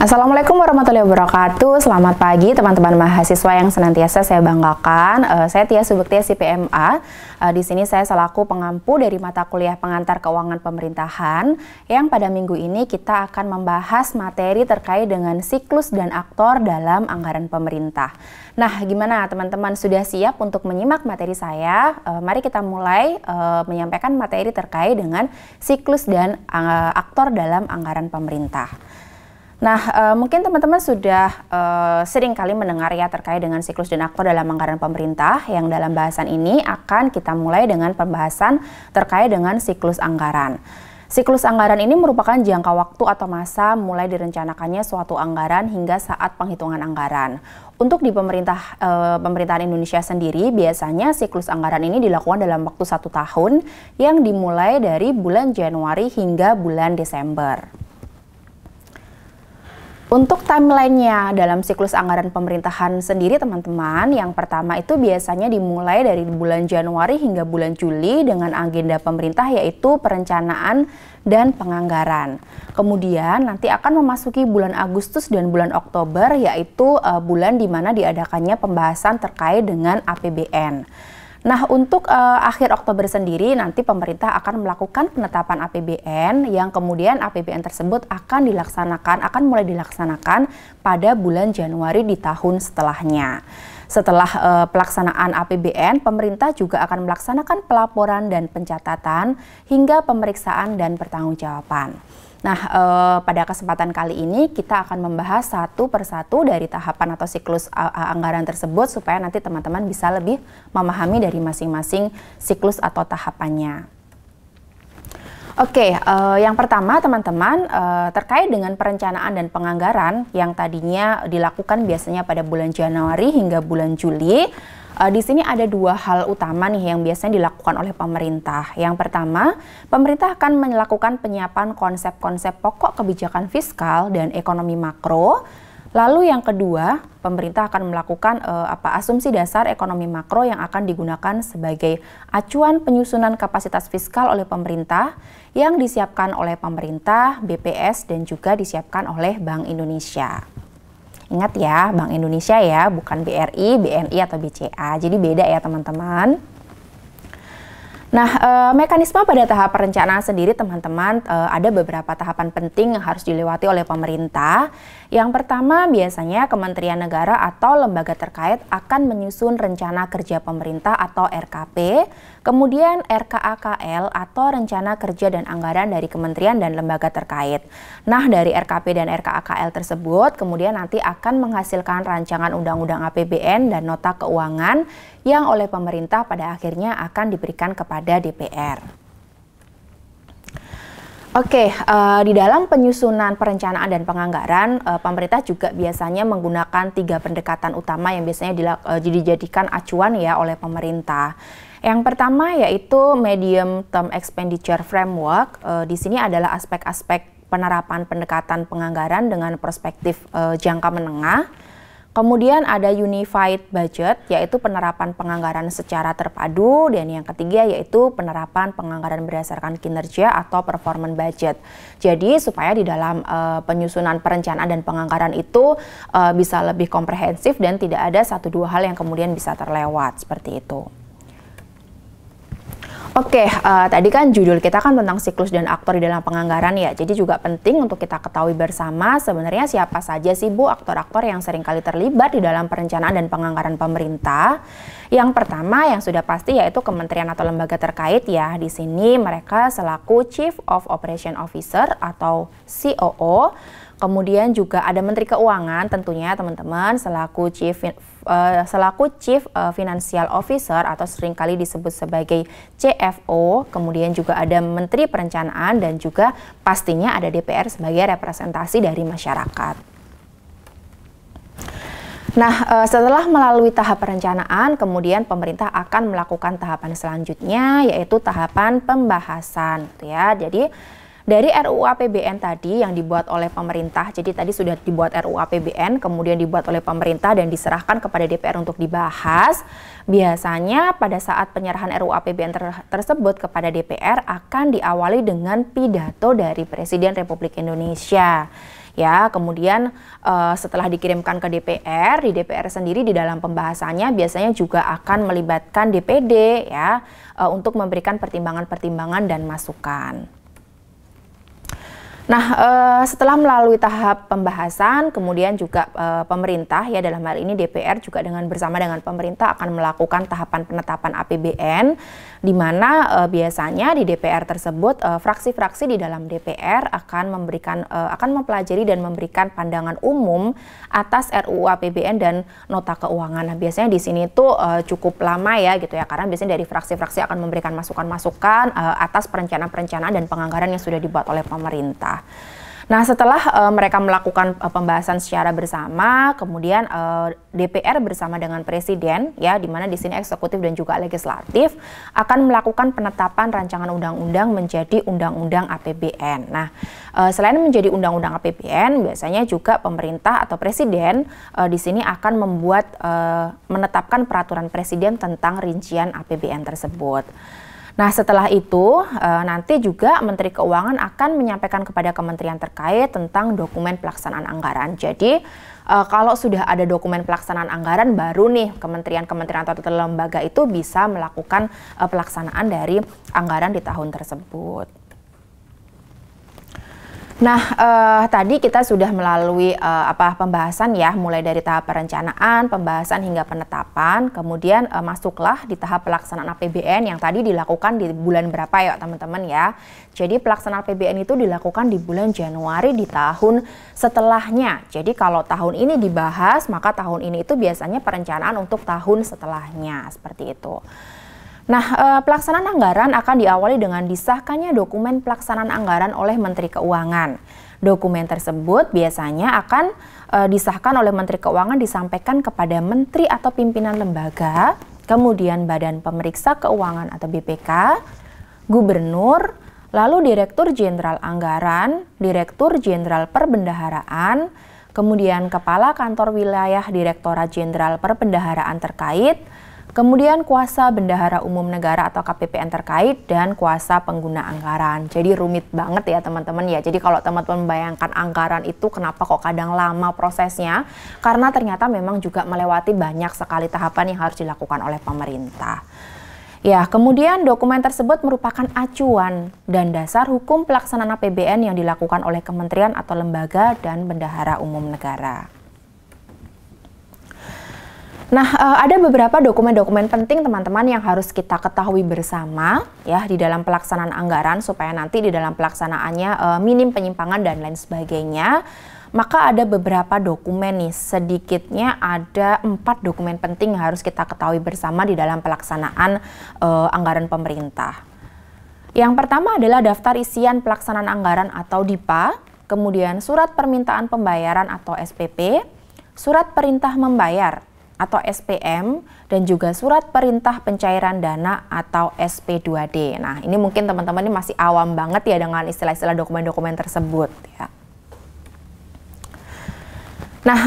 Assalamualaikum warahmatullahi wabarakatuh. Selamat pagi teman-teman mahasiswa yang senantiasa saya banggakan. Saya Tia Subekti, SIPMA. Di sini saya selaku pengampu dari mata kuliah pengantar keuangan pemerintahan, yang pada minggu ini kita akan membahas materi terkait dengan siklus dan aktor dalam anggaran pemerintah. Nah, gimana teman-teman, sudah siap untuk menyimak materi saya? Mari kita mulai menyampaikan materi terkait dengan siklus dan aktor dalam anggaran pemerintah. Nah, mungkin teman-teman sudah sering kali mendengar ya terkait dengan siklus dan aktor dalam anggaran pemerintah, yang dalam bahasan ini akan kita mulai dengan pembahasan terkait dengan siklus anggaran. Siklus anggaran ini merupakan jangka waktu atau masa mulai direncanakannya suatu anggaran hingga saat penghitungan anggaran. Untuk di pemerintahan Indonesia sendiri, biasanya siklus anggaran ini dilakukan dalam waktu 1 tahun yang dimulai dari bulan Januari hingga bulan Desember. Untuk timelinenya dalam siklus anggaran pemerintahan sendiri teman-teman, yang pertama itu biasanya dimulai dari bulan Januari hingga bulan Juli dengan agenda pemerintah yaitu perencanaan dan penganggaran. Kemudian nanti akan memasuki bulan Agustus dan bulan Oktober yaitu bulan di mana diadakannya pembahasan terkait dengan APBN. Nah, untuk akhir Oktober sendiri nanti pemerintah akan melakukan penetapan APBN, yang kemudian APBN tersebut akan mulai dilaksanakan pada bulan Januari di tahun setelahnya. Setelah pelaksanaan APBN, pemerintah juga akan melaksanakan pelaporan dan pencatatan hingga pemeriksaan dan pertanggungjawaban. Nah, pada kesempatan kali ini kita akan membahas satu persatu dari tahapan atau siklus anggaran tersebut supaya nanti teman-teman bisa lebih memahami dari masing-masing siklus atau tahapannya. Oke, yang pertama teman-teman terkait dengan perencanaan dan penganggaran yang tadinya dilakukan biasanya pada bulan Januari hingga bulan Juli. Di sini ada 2 hal utama nih yang biasanya dilakukan oleh pemerintah. Yang pertama, pemerintah akan melakukan penyiapan konsep-konsep pokok kebijakan fiskal dan ekonomi makro. Lalu yang kedua, pemerintah akan melakukan asumsi dasar ekonomi makro yang akan digunakan sebagai acuan penyusunan kapasitas fiskal oleh pemerintah yang disiapkan oleh pemerintah, BPS, dan juga disiapkan oleh Bank Indonesia. Ingat ya, Bank Indonesia ya, bukan BRI, BNI, atau BCA. Jadi beda ya teman-teman. Nah, mekanisme pada tahap perencanaan sendiri teman-teman, ada beberapa tahapan penting yang harus dilewati oleh pemerintah. Yang pertama, biasanya Kementerian Negara atau lembaga terkait akan menyusun rencana kerja pemerintah atau RKP, kemudian RKAKL atau rencana kerja dan anggaran dari kementerian dan lembaga terkait. Nah, dari RKP dan RKAKL tersebut kemudian nanti akan menghasilkan rancangan undang-undang APBN dan nota keuangan yang oleh pemerintah pada akhirnya akan diberikan kepada DPR. Oke, di dalam penyusunan perencanaan dan penganggaran, pemerintah juga biasanya menggunakan 3 pendekatan utama yang biasanya dijadikan acuan ya oleh pemerintah. Yang pertama yaitu Medium Term Expenditure Framework. Di sini adalah aspek-aspek penerapan pendekatan penganggaran dengan perspektif jangka menengah. Kemudian ada Unified Budget, yaitu penerapan penganggaran secara terpadu, dan yang ketiga yaitu penerapan penganggaran berdasarkan kinerja atau performance budget. Jadi supaya di dalam penyusunan perencanaan dan penganggaran itu bisa lebih komprehensif dan tidak ada 1-2 hal yang kemudian bisa terlewat seperti itu. Oke, tadi kan judul kita kan tentang siklus dan aktor di dalam penganggaran ya. Jadi juga penting untuk kita ketahui bersama sebenarnya siapa saja sih Bu aktor-aktor yang seringkali terlibat di dalam perencanaan dan penganggaran pemerintah. Yang pertama yang sudah pasti yaitu kementerian atau lembaga terkait ya. Di sini mereka selaku Chief of Operation Officer atau COO. Kemudian juga ada Menteri Keuangan tentunya teman-teman selaku Chief Financial Officer atau seringkali disebut sebagai CFO. Kemudian juga ada Menteri Perencanaan dan juga pastinya ada DPR sebagai representasi dari masyarakat. Nah, setelah melalui tahap perencanaan, kemudian pemerintah akan melakukan tahapan selanjutnya yaitu tahapan pembahasan ya. Jadi dari RUU APBN tadi yang dibuat oleh pemerintah, jadi tadi sudah dibuat RUU APBN, kemudian dibuat oleh pemerintah dan diserahkan kepada DPR untuk dibahas. Biasanya pada saat penyerahan RUU APBN tersebut kepada DPR akan diawali dengan pidato dari Presiden Republik Indonesia, Ya, kemudian setelah dikirimkan ke DPR, di DPR sendiri di dalam pembahasannya biasanya juga akan melibatkan DPD ya untuk memberikan pertimbangan-pertimbangan dan masukan. Nah, setelah melalui tahap pembahasan, kemudian juga pemerintah ya dalam hal ini DPR juga bersama dengan pemerintah akan melakukan tahapan penetapan APBN, di mana biasanya di DPR tersebut fraksi-fraksi di dalam DPR akan mempelajari dan memberikan pandangan umum atas RUU APBN dan nota keuangan. Nah, biasanya di sini tuh cukup lama ya gitu ya, karena biasanya dari fraksi-fraksi akan memberikan masukan-masukan atas perencanaan-perencanaan dan penganggaran yang sudah dibuat oleh pemerintah. Nah, setelah mereka melakukan pembahasan secara bersama, kemudian DPR bersama dengan Presiden, ya, di mana di sini eksekutif dan juga legislatif akan melakukan penetapan rancangan undang-undang menjadi undang-undang APBN. Nah, selain menjadi undang-undang APBN, biasanya juga pemerintah atau Presiden di sini akan menetapkan peraturan Presiden tentang rincian APBN tersebut. Nah, setelah itu nanti juga Menteri Keuangan akan menyampaikan kepada kementerian terkait tentang dokumen pelaksanaan anggaran. Jadi kalau sudah ada dokumen pelaksanaan anggaran, baru nih kementerian-kementerian atau lembaga itu bisa melakukan pelaksanaan dari anggaran di tahun tersebut. Nah, tadi kita sudah melalui pembahasan ya, mulai dari tahap perencanaan, pembahasan hingga penetapan, kemudian masuklah di tahap pelaksanaan APBN yang tadi dilakukan di bulan berapa ya teman-teman ya. Jadi pelaksanaan APBN itu dilakukan di bulan Januari di tahun setelahnya. Jadi kalau tahun ini dibahas, maka tahun ini itu biasanya perencanaan untuk tahun setelahnya, seperti itu. Nah, pelaksanaan anggaran akan diawali dengan disahkannya dokumen pelaksanaan anggaran oleh Menteri Keuangan. Dokumen tersebut biasanya akan disahkan oleh Menteri Keuangan, disampaikan kepada menteri atau pimpinan lembaga, kemudian Badan Pemeriksa Keuangan atau BPK, Gubernur, lalu Direktur Jenderal Anggaran, Direktur Jenderal Perbendaharaan, kemudian Kepala Kantor Wilayah Direktorat Jenderal Perbendaharaan terkait, kemudian kuasa bendahara umum negara atau KPPN terkait, dan kuasa pengguna anggaran. Jadi rumit banget ya teman-teman ya. Jadi kalau teman-teman membayangkan anggaran itu kenapa kok kadang lama prosesnya, karena ternyata memang juga melewati banyak sekali tahapan yang harus dilakukan oleh pemerintah. Ya, kemudian dokumen tersebut merupakan acuan dan dasar hukum pelaksanaan APBN yang dilakukan oleh kementerian atau lembaga dan bendahara umum negara. Nah, ada beberapa dokumen-dokumen penting teman-teman yang harus kita ketahui bersama ya di dalam pelaksanaan anggaran, supaya nanti di dalam pelaksanaannya minim penyimpangan dan lain sebagainya. Maka ada beberapa dokumen nih, sedikitnya ada 4 dokumen penting yang harus kita ketahui bersama di dalam pelaksanaan anggaran pemerintah. Yang pertama adalah daftar isian pelaksanaan anggaran atau DIPA, kemudian surat permintaan pembayaran atau SPP, surat perintah membayar atau SPM, dan juga surat perintah pencairan dana atau SP2D. Nah, ini mungkin teman-teman ini masih awam banget ya dengan istilah-istilah dokumen-dokumen tersebut ya. Nah,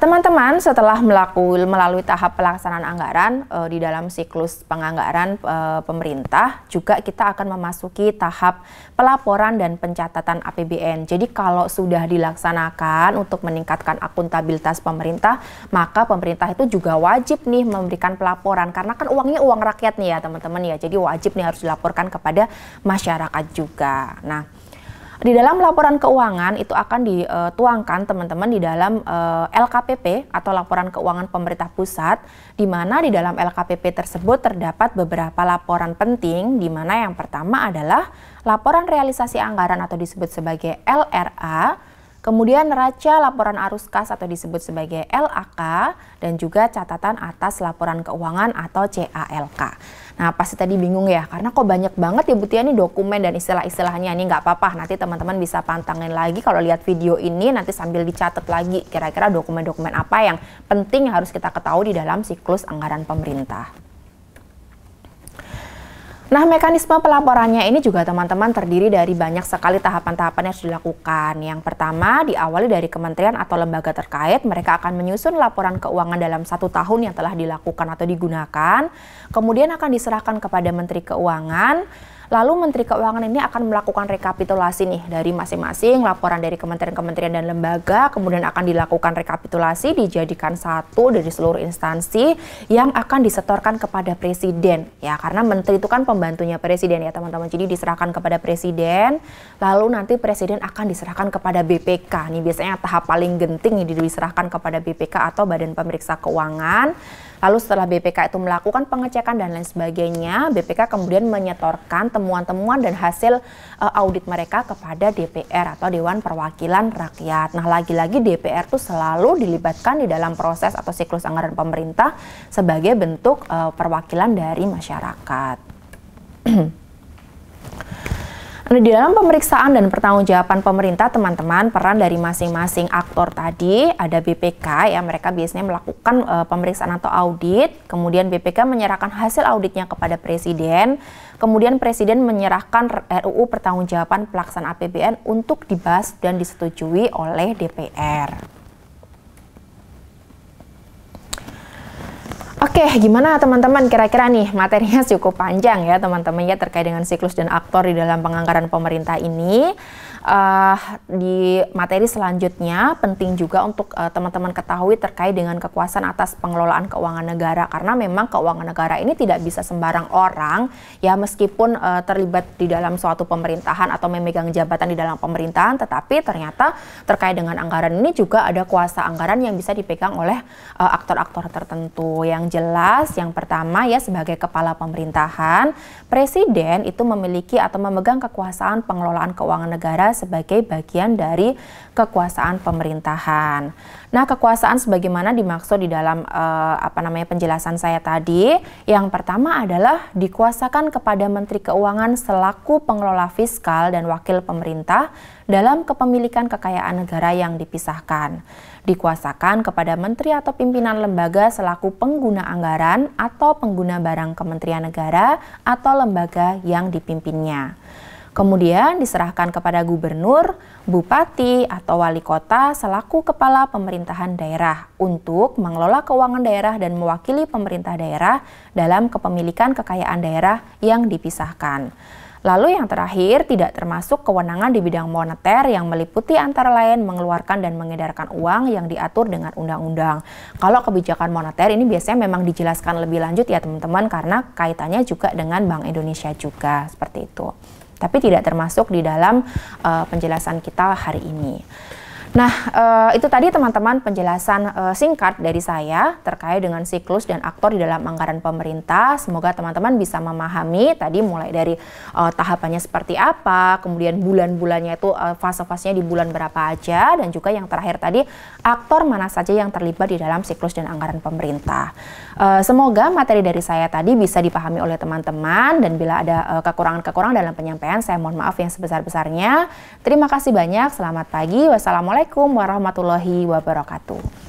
teman-teman setelah melalui tahap pelaksanaan anggaran di dalam siklus penganggaran pemerintah, juga kita akan memasuki tahap pelaporan dan pencatatan APBN. Jadi kalau sudah dilaksanakan untuk meningkatkan akuntabilitas pemerintah, maka pemerintah itu juga wajib nih memberikan pelaporan, karena kan uangnya uang rakyat nih ya teman-teman ya. Jadi wajib nih harus dilaporkan kepada masyarakat juga. Nah, di dalam laporan keuangan itu akan dituangkan teman-teman di dalam LKPP atau laporan keuangan pemerintah pusat, di mana di dalam LKPP tersebut terdapat beberapa laporan penting, di mana yang pertama adalah laporan realisasi anggaran atau disebut sebagai LRA, kemudian neraca laporan arus kas atau disebut sebagai LAK, dan juga catatan atas laporan keuangan atau CALK. Nah, pasti tadi bingung ya, karena kok banyak banget ya Bu Tia nih dokumen dan istilah-istilahnya. Ini nggak apa-apa, nanti teman-teman bisa pantangin lagi kalau lihat video ini, nanti sambil dicatat lagi kira-kira dokumen-dokumen apa yang penting harus kita ketahui di dalam siklus anggaran pemerintah. Nah, mekanisme pelaporannya ini juga teman-teman terdiri dari banyak sekali tahapan-tahapan yang harus dilakukan. Yang pertama, diawali dari kementerian atau lembaga terkait, mereka akan menyusun laporan keuangan dalam 1 tahun yang telah dilakukan atau digunakan, kemudian akan diserahkan kepada Menteri Keuangan. Lalu Menteri Keuangan ini akan melakukan rekapitulasi nih dari masing-masing laporan dari kementerian-kementerian dan lembaga, kemudian akan dilakukan rekapitulasi, dijadikan satu dari seluruh instansi yang akan disetorkan kepada Presiden. Ya, karena Menteri itu kan pembantunya Presiden ya teman-teman, jadi diserahkan kepada Presiden, lalu nanti Presiden akan diserahkan kepada BPK. Nih biasanya tahap paling genting ini diserahkan kepada BPK atau Badan Pemeriksa Keuangan. Lalu setelah BPK itu melakukan pengecekan dan lain sebagainya, BPK kemudian menyetorkan temuan-temuan dan hasil audit mereka kepada DPR atau Dewan Perwakilan Rakyat. Nah, lagi-lagi DPR tuh selalu dilibatkan di dalam proses atau siklus anggaran pemerintah sebagai bentuk perwakilan dari masyarakat. Di dalam pemeriksaan dan pertanggungjawaban pemerintah, teman-teman, peran dari masing-masing aktor tadi, ada BPK ya, mereka biasanya melakukan pemeriksaan atau audit, kemudian BPK menyerahkan hasil auditnya kepada Presiden, kemudian Presiden menyerahkan RUU pertanggungjawaban pelaksanaan APBN untuk dibahas dan disetujui oleh DPR. Oke, gimana teman-teman, kira-kira nih materinya cukup panjang ya teman-teman ya terkait dengan siklus dan aktor di dalam penganggaran pemerintah ini. Di materi selanjutnya penting juga untuk teman-teman ketahui terkait dengan kekuasaan atas pengelolaan keuangan negara, karena memang keuangan negara ini tidak bisa sembarang orang ya, meskipun terlibat di dalam suatu pemerintahan atau memegang jabatan di dalam pemerintahan, tetapi ternyata terkait dengan anggaran ini juga ada kuasa anggaran yang bisa dipegang oleh aktor-aktor tertentu. Yang jelas, yang pertama ya, sebagai kepala pemerintahan, Presiden itu memiliki atau memegang kekuasaan pengelolaan keuangan negara sebagai bagian dari kekuasaan pemerintahan. Nah, kekuasaan sebagaimana dimaksud di dalam penjelasan saya tadi, yang pertama adalah dikuasakan kepada Menteri Keuangan selaku pengelola fiskal dan wakil pemerintah dalam kepemilikan kekayaan negara yang dipisahkan. Dikuasakan kepada menteri atau pimpinan lembaga selaku pengguna anggaran atau pengguna barang Kementerian Negara atau lembaga yang dipimpinnya. Kemudian diserahkan kepada gubernur, bupati, atau wali kota selaku kepala pemerintahan daerah untuk mengelola keuangan daerah dan mewakili pemerintah daerah dalam kepemilikan kekayaan daerah yang dipisahkan. Lalu yang terakhir, tidak termasuk kewenangan di bidang moneter yang meliputi antara lain mengeluarkan dan mengedarkan uang yang diatur dengan undang-undang. Kalau kebijakan moneter ini biasanya memang dijelaskan lebih lanjut ya teman-teman, karena kaitannya juga dengan Bank Indonesia juga, seperti itu. Tapi tidak termasuk di dalam penjelasan kita hari ini. Nah, itu tadi teman-teman penjelasan singkat dari saya terkait dengan siklus dan aktor di dalam anggaran pemerintah. Semoga teman-teman bisa memahami tadi mulai dari tahapannya seperti apa, kemudian bulan-bulannya itu fase-fasenya di bulan berapa aja, dan juga yang terakhir tadi aktor mana saja yang terlibat di dalam siklus dan anggaran pemerintah. Semoga materi dari saya tadi bisa dipahami oleh teman-teman, dan bila ada kekurangan-kekurangan dalam penyampaian, saya mohon maaf yang sebesar-besarnya. Terima kasih banyak, selamat pagi, wassalamualaikum warahmatullahi wabarakatuh.